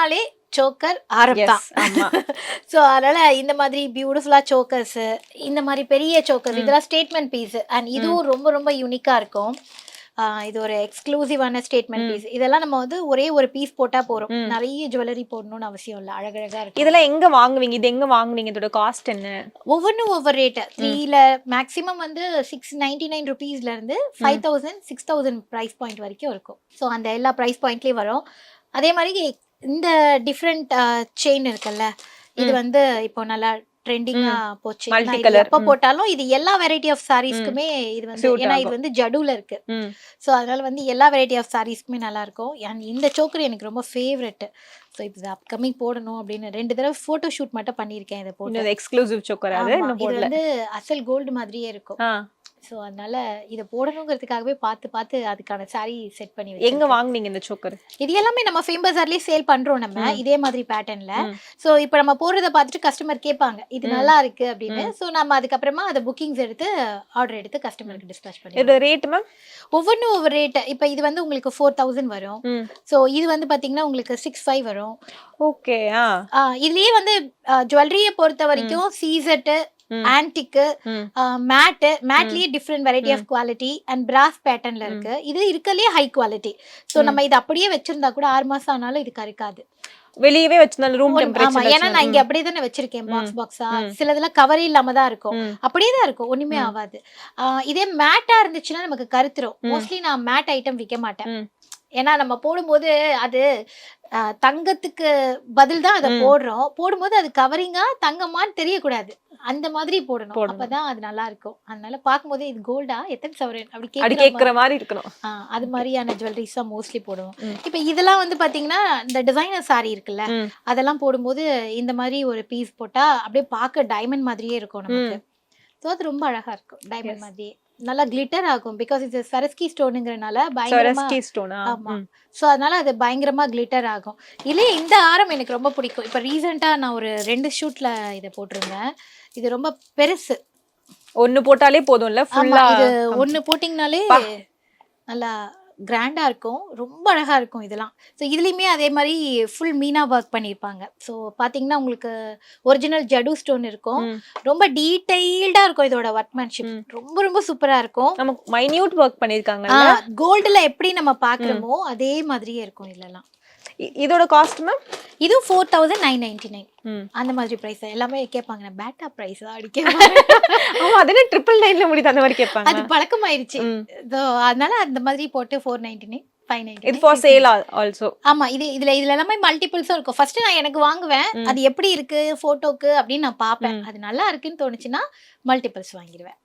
சோக்கர்னாலே choker ஆரம் S தான். ஆமா ஸோ அதனால இந்த மாதிரி பியூட்டிஃபுல்லா சோக்கர்ஸ், இந்த மாதிரி பெரிய சோக்கர்ஸ் இதெல்லாம் ஸ்டேட்மெண்ட் பீஸ். அண்ட் இதுவும் ரொம்ப ரொம்ப யூனிக்கா இருக்கும். இது ஒரு எக்ஸ்க்ளூசிவான ஸ்டேட்மெண்ட் பீஸ். இதெல்லாம் நம்ம வந்து ஒரே ஒரு பீஸ் போட்டா போறோம், நிறைய ஜுவல்லரி போடணும்னு அவசியம் இல்லை. அழகழகா இருக்கு. இதெல்லாம் எங்க வாங்குவீங்க? இது எங்க வாங்குனீங்க? இதோட காஸ்ட் என்ன? ஒவ்வொன்றும் ஒவ்வொரு ரேட். 3ல மேக்ஸிமம் வந்து 699 ருபீஸ்ல இருந்து 5000 6000 ப்ரைஸ் பாயிண்ட் வரைக்கும் இருக்கும். ஸோ அந்த எல்லா ப்ரைஸ் பாயிண்ட்லயும் வரும். அதே மாதிரி இந்த டிஃப்ரெண்ட் செயின் இருக்குல்ல, இது வந்து இப்போ நல்லா ட்ரெண்டிங்கா போச்சு. எப்ப போட்டாலும் இது எல்லா வெரைட்டி ஆஃப் சாரீஸ்க்குமே இது வந்து, ஏன்னா இது வந்து ஜடுல இருக்கு. ஸோ அதனால வந்து எல்லா வெரைட்டி ஆஃப் சாரீஸ்க்குமே நல்லா இருக்கும். அண்ட் இந்த சோக்கர் எனக்கு ரொம்ப ஃபேவரெட். ஸோ இது அப்கமிங் போடணும் அப்படின்னு 2 தடவை போட்டோ ஷூட் மட்டும் பண்ணியிருக்கேன். இதை போட்டு எக்ஸ்க்ளூசிவ் சோக்கர். இது வந்து அசல் கோல்டு மாதிரியே இருக்கும். ஸோ அதனால இதை போடணுங்கிறதுக்காகவே பார்த்து பார்த்து அதுக்கான சாரி செட் பண்ணி வச்சு. எங்க வாங்குனீங்க இந்த சோக்கர்? இது எல்லாமே நம்ம ஃபேம் பஜார்லயே சேல் பண்றோம் நம்ம, இதே மாதிரி பேட்டர்ன்ல. ஸோ இப்போ நம்ம போடுறத பார்த்துட்டு கஸ்டமர் கேட்பாங்க இது நல்லா இருக்கு அப்படின்னு. ஸோ நம்ம அதுக்கப்புறமா அதை புக்கிங்ஸ் எடுத்து ஆர்டர் எடுத்து கஸ்டமருக்கு டிஸ்பேச் பண்ணி. இதோட ரேட் மேம்? ஒவ்வொன்றும் ஒவ்வொரு ரேட். இப்போ இது வந்து உங்களுக்கு 4000 வரும். ஸோ இது வந்து பாத்தீங்கன்னா உங்களுக்கு 65 வரும். ஓகே. இதுலயே வந்து ஜுவல்லரியை பொறுத்த வரைக்கும் சீசெட்டு, ஆன்டிக்கு, மேட்லயே different variety of quality and brass பேட்டர்ன்ல இருக்கு. இது இருக்கலயே ஹை குவாலிட்டி. சோ நம்ம இது அப்படியே வச்சிருந்தா கூட 6 மாசம் ஆனாலும் இது கருக்காது. வெளியவே வச்சிருந்தாலும் ரூம் டெம்பரேச்சர். ஏன்னா நான் இங்க அப்படியே தானே வச்சிருக்கேன் பாக்ஸ் பாக்ஸா. சிலதெல்லாம் கவரே இல்லாம தான் இருக்கும், அப்படியே தான் இருக்கும், ஒண்ணுமே ஆகாது. இதே மேட்டா இருந்துச்சுன்னா நமக்கு கருத்துரும். மோஸ்ட்லி நான் மேட் ஐட்டம் விற்க மாட்டேன். ஏன்னா நம்ம போடும்போது அது தங்கத்துக்கு பதில் தான் அதை போடுறோம். போடும்போது அது கவரிங்கா தங்கமான்னு தெரியக்கூடாது, அந்த மாதிரி போடணும். அப்பதான் அது நல்லா இருக்கும். அதனால பார்க்கும்போது இது கோல்டா எத்தனை சவரன் அப்படி கேட்கிற மாதிரி இருக்கணும். அது மாதிரியான ஜுவல்லரிஸ் தான் மோஸ்ட்லி போடுவோம். இப்ப இதெல்லாம் வந்து பாத்தீங்கன்னா இந்த டிசைனர் சாரி இருக்குல்ல, அதெல்லாம் போடும்போது இந்த மாதிரி ஒரு பீஸ் போட்டா அப்படியே பார்க்க டைமண்ட் மாதிரியே இருக்கும் நமக்கு. ஸோ அது ரொம்ப அழகா இருக்கும், டைமண்ட் மாதிரியே நல்லா கிளிட்டர் ஆகும். பிகாஸ் இது ஸ்வரஸ்கி ஸ்டோனுங்கிறனால பயங்கரமா. ஆமா, ஸோ அதனால அது பயங்கரமா கிளிட்டர் ஆகும். இல்லையே இந்த ஆரம் எனக்கு ரொம்ப பிடிக்கும். இப்போ ரீசெண்டா நான் ஒரு 2 ஷூட்ல இதை போட்டிருந்தேன். இது ரொம்ப பெருசு. ஒன்னு போட்டாலே போதும்ல, இது ஒன்னு போட்டிங்கனாலே நல்லா கிராண்டா இருக்கும், ரொம்ப அழகா இருக்கும் இதெல்லாம். ஸோ இதுலயுமே அதே மாதிரி ஃபுல் மீனா ஒர்க் பண்ணியிருப்பாங்க. ஸோ பாத்தீங்கன்னா உங்களுக்கு ஒரிஜினல் ஜடு ஸ்டோன் இருக்கும், ரொம்ப டீடைல்டா இருக்கும் இதோட ஒர்க்மேன்ஷிப், ரொம்ப ரொம்ப சூப்பரா இருக்கும். நமக்கு மைன்யூட் ஒர்க் பண்ணிருக்காங்க. கோல்டுல எப்படி நம்ம பாக்குறோமோ அதே மாதிரியே இருக்கும் இதெல்லாம். இதோட காஸ்ட் மேம்? இது 4999. அந்த மாதிரி பிரைஸ் எல்லாமே கேட்பாங்க. நான் பேட்டா பிரைஸ் அடிக்க ஆமா, அது 999ல முடியுது அந்த மாதிரி கேட்பாங்க. அது பழக்கமாயிருச்சு. அதனால அந்த மாதிரி போட்டு 499 599. இது ஃபார் சேல் ஆல்சோ. ஆமா, இதுல எல்லாமே மல்டிபிள்ஸும் இருக்கும். ஃபர்ஸ்ட் நான் எனக்கு வாங்குவேன், அது எப்படி இருக்கு போட்டோக்கு அப்படின்னு நான் பாப்பேன். அது நல்லா இருக்குன்னு தோணுச்சுன்னா மல்டிபிள்ஸ் வாங்கிடுவேன்.